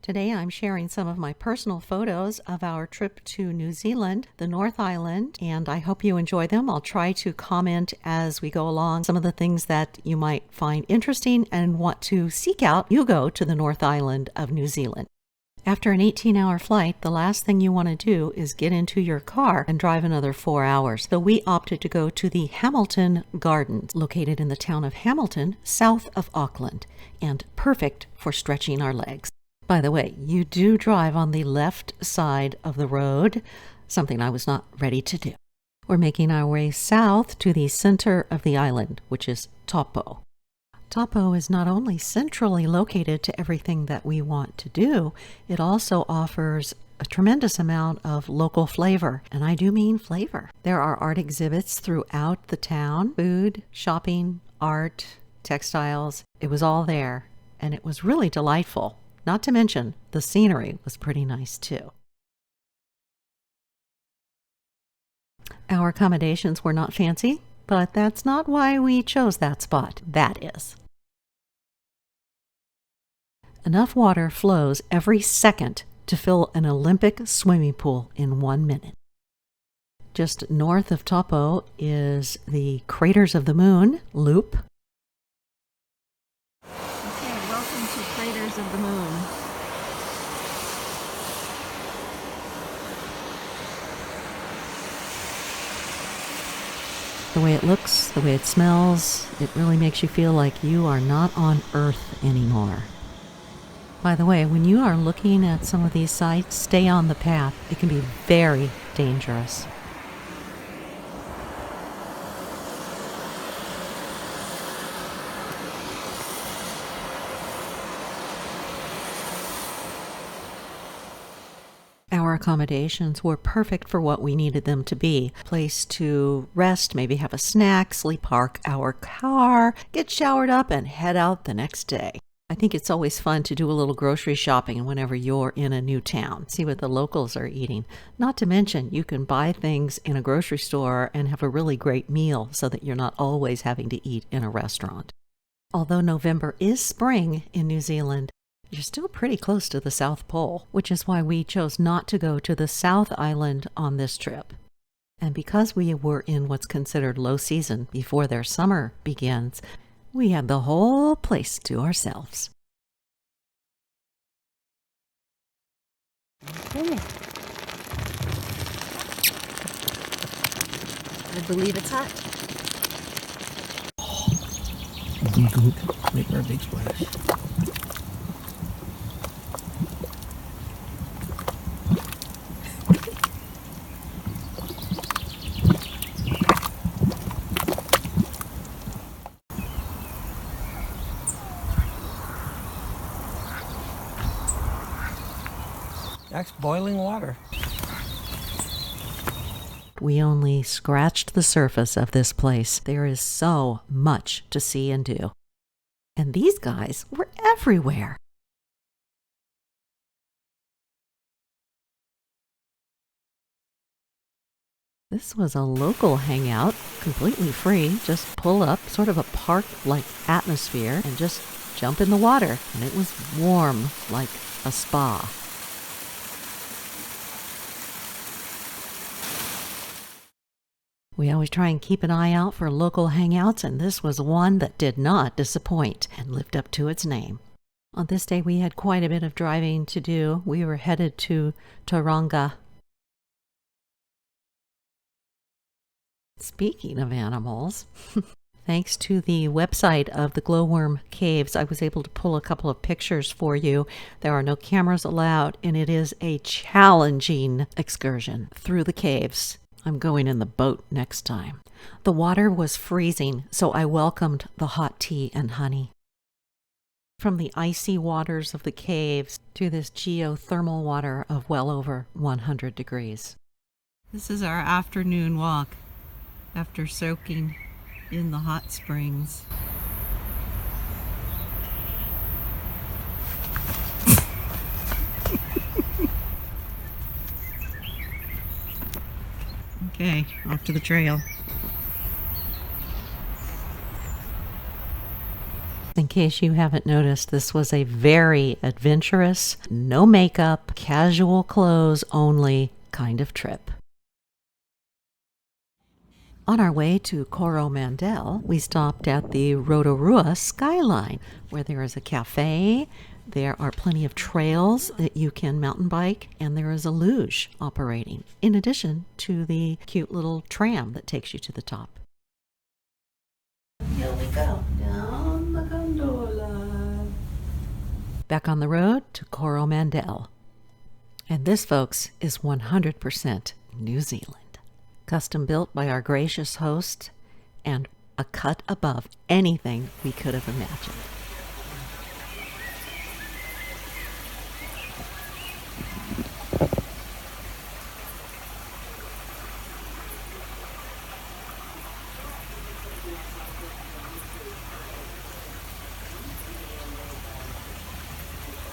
Today I'm sharing some of my personal photos of our trip to New Zealand, the North Island, and I hope you enjoy them. I'll try to comment as we go along some of the things that you might find interesting and want to seek out. You go to the North Island of New Zealand. After an 18-hour flight, the last thing you want to do is get into your car and drive another 4 hours. So we opted to go to the Hamilton Gardens, located in the town of Hamilton, south of Auckland, and perfect for stretching our legs. By the way, you do drive on the left side of the road, something I was not ready to do. We're making our way south to the center of the island, which is TAUPO. TAUPO is not only centrally located to everything that we want to do, it also offers a tremendous amount of local flavor, and I do mean flavor. There are art exhibits throughout the town, food, shopping, art, textiles. It was all there, and it was really delightful. Not to mention, the scenery was pretty nice too. Our accommodations were not fancy, but that's not why we chose that spot. That is. Enough water flows every second to fill an Olympic swimming pool in 1 minute. Just north of TAUPO is the Craters of the Moon loop. Okay, welcome to Craters of the Moon. The way it looks, the way it smells, it really makes you feel like you are not on Earth anymore. By the way, when you are looking at some of these sites, stay on the path. It can be very dangerous. Our accommodations were perfect for what we needed them to be. Place to rest, maybe have a snack, sleep, park our car, get showered up, and head out the next day. I think it's always fun to do a little grocery shopping whenever you're in a new town. See what the locals are eating. Not to mention, you can buy things in a grocery store and have a really great meal so that you're not always having to eat in a restaurant. Although November is spring in New Zealand, you're still pretty close to the South Pole, which is why we chose not to go to the South Island on this trip. And because we were in what's considered low season before their summer begins, we had the whole place to ourselves. Okay. I believe it's hot. Make her a big splash. That's boiling water. We only scratched the surface of this place. There is so much to see and do. And these guys were everywhere. This was a local hangout, completely free. Just pull up, sort of a park-like atmosphere, and just jump in the water. And it was warm, like a spa. We always try and keep an eye out for local hangouts, and this was one that did not disappoint and lived up to its name. On this day, we had quite a bit of driving to do. We were headed to Tauranga. Speaking of animals, thanks to the website of the Glowworm Caves, I was able to pull a couple of pictures for you. There are no cameras allowed, and it is a challenging excursion through the caves. I'm going in the boat next time. The water was freezing, so I welcomed the hot tea and honey. From the icy waters of the caves to this geothermal water of well over 100 degrees. This is our afternoon walk after soaking in the hot springs. Okay, off to the trail. In case you haven't noticed, this was a very adventurous, no makeup, casual clothes only kind of trip. On our way to Coromandel, we stopped at the Rotorua skyline, where there is a cafe, there are plenty of trails that you can mountain bike, and there is a luge operating, in addition to the cute little tram that takes you to the top. Here we go, down the gondola. Back on the road to Coromandel. And this, folks, is 100% New Zealand. Custom built by our gracious host, and a cut above anything we could have imagined.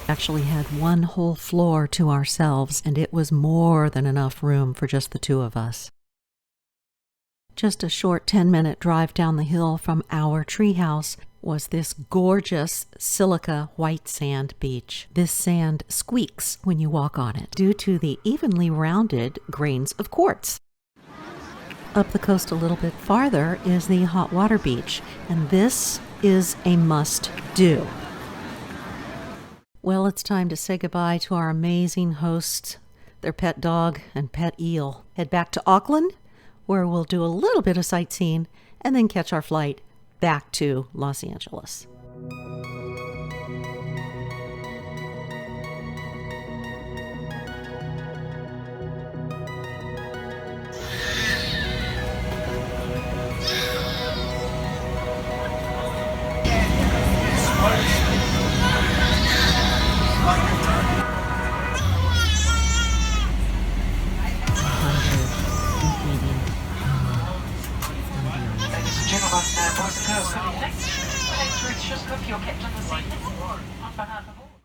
Actually had one whole floor to ourselves, and it was more than enough room for just the two of us. Just a short 10-minute drive down the hill from our treehouse was this gorgeous silica white sand beach. This sand squeaks when you walk on it due to the evenly rounded grains of quartz. Up the coast a little bit farther is the hot water beach, and this is a must-do. Well, it's time to say goodbye to our amazing hosts, their pet dog and pet eel. Head back to Auckland, where we'll do a little bit of sightseeing and then catch our flight back to Los Angeles. Boys and girls, good evening. My name's Ruth Shuskook, your captain this evening. On behalf of